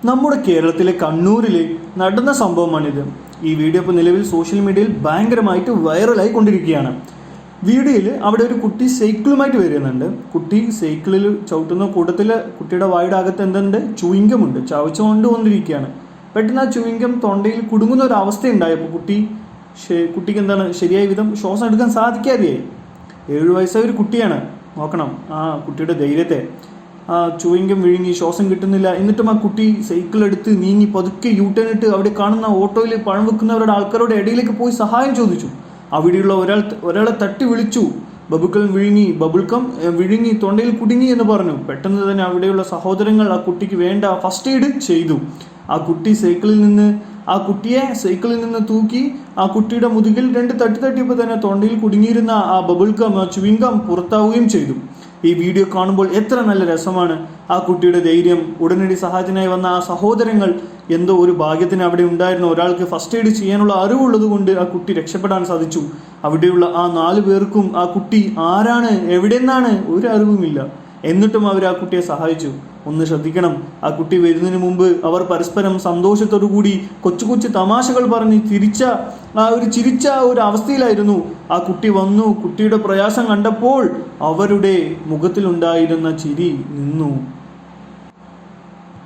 നമ്മുടെ കേരളത്തിലെ കണ്ണൂരിൽ നടന്ന സംഭവമാണിത്. ഈ വീഡിയോ ഇപ്പോൾ നിലവിൽ സോഷ്യൽ മീഡിയയിൽ ഭയങ്കരമായിട്ട് വൈറലായി കൊണ്ടിരിക്കുകയാണ്. വീഡിയോയിൽ അവിടെ ഒരു കുട്ടി സൈക്കിളുമായിട്ട് വരുന്നുണ്ട്. കുട്ടി സൈക്കിളിൽ ചവിട്ടുന്ന കൂട്ടത്തിൽ കുട്ടിയുടെ വായുടെ അകത്ത് എന്തുണ്ട്, ചൂയിങ്കമുണ്ട്. ചവച്ചുകൊണ്ട് വന്നിരിക്കുകയാണ്. പെട്ടെന്ന് ആ ചൂയിങ്കം തൊണ്ടയിൽ കുടുങ്ങുന്ന ഒരു അവസ്ഥ ഉണ്ടായപ്പോൾ കുട്ടിക്ക് എന്താണ് ശരിയായ വിധം ശ്വാസം എടുക്കാൻ സാധിക്കാതെയായി. 7 വയസ്സായ ഒരു കുട്ടിയാണ്. നോക്കണം ആ കുട്ടിയുടെ ധൈര്യത്തെ. ആ ചൂയിങ്കം വിഴുങ്ങി ശ്വാസം കിട്ടുന്നില്ല. എന്നിട്ടും ആ കുട്ടി സൈക്കിൾ എടുത്ത് നീങ്ങി പതുക്കെ യൂട്ടേൺ ഇട്ട് അവിടെ കാണുന്ന ഓട്ടോയിൽ പഴം വെക്കുന്നവരുടെ ആൾക്കാരുടെ ഇടയിലേക്ക് പോയി സഹായം ചോദിച്ചു. അവിടെയുള്ള ഒരാളെ തട്ടി വിളിച്ചു. ബബിൾക്കം വിഴുങ്ങി തൊണ്ടയിൽ കുടുങ്ങി എന്ന് പറഞ്ഞു. പെട്ടെന്ന് തന്നെ അവിടെയുള്ള സഹോദരങ്ങൾ ആ കുട്ടിക്ക് വേണ്ട ഫസ്റ്റ് എയ്ഡ് ചെയ്തു. ആ കുട്ടിയെ സൈക്കിളിൽ നിന്ന് തൂക്കി ആ കുട്ടിയുടെ മുതുകിൽ 2 തട്ടിയപ്പോൾ തന്നെ തൊണ്ടയിൽ കുടുങ്ങിയിരുന്ന ആ ബബിൾക്കം ചുവിങ്കം പുറത്താവുകയും ചെയ്തു. ഈ വീഡിയോ കാണുമ്പോൾ എത്ര നല്ല രസമാണ്. ആ കുട്ടിയുടെ ധൈര്യം, ഉടനടി സഹായത്തിനായി വന്ന ആ സഹോദരങ്ങൾ, എന്തോ ഒരു ഭാഗ്യത്തിന് അവിടെ ഉണ്ടായിരുന്ന ഒരാൾക്ക് ഫസ്റ്റ് എയ്ഡ് ചെയ്യാനുള്ള അറിവുള്ളത് കൊണ്ട് ആ കുട്ടി രക്ഷപ്പെടാൻ സാധിച്ചു. അവിടെയുള്ള ആ 4 പേർക്കും ആ കുട്ടി ആരാണ്, എവിടെ നിന്നാണ് ഒരു അറിവുമില്ല. എന്നിട്ടും അവർ ആ കുട്ടിയെ സഹായിച്ചു. ഒന്ന് ശ്രദ്ധിക്കണം, ആ കുട്ടി വരുന്നതിന് മുമ്പ് അവർ പരസ്പരം സന്തോഷത്തോടു കൂടി കൊച്ചു തമാശകൾ പറഞ്ഞ് ചിരിച്ച ഒരു അവസ്ഥയിലായിരുന്നു. ആ കുട്ടി വന്നു. കുട്ടിയുടെ പ്രയാസം കണ്ടപ്പോൾ അവരുടെ മുഖത്തിലുണ്ടായിരുന്ന ചിരി നിന്നു.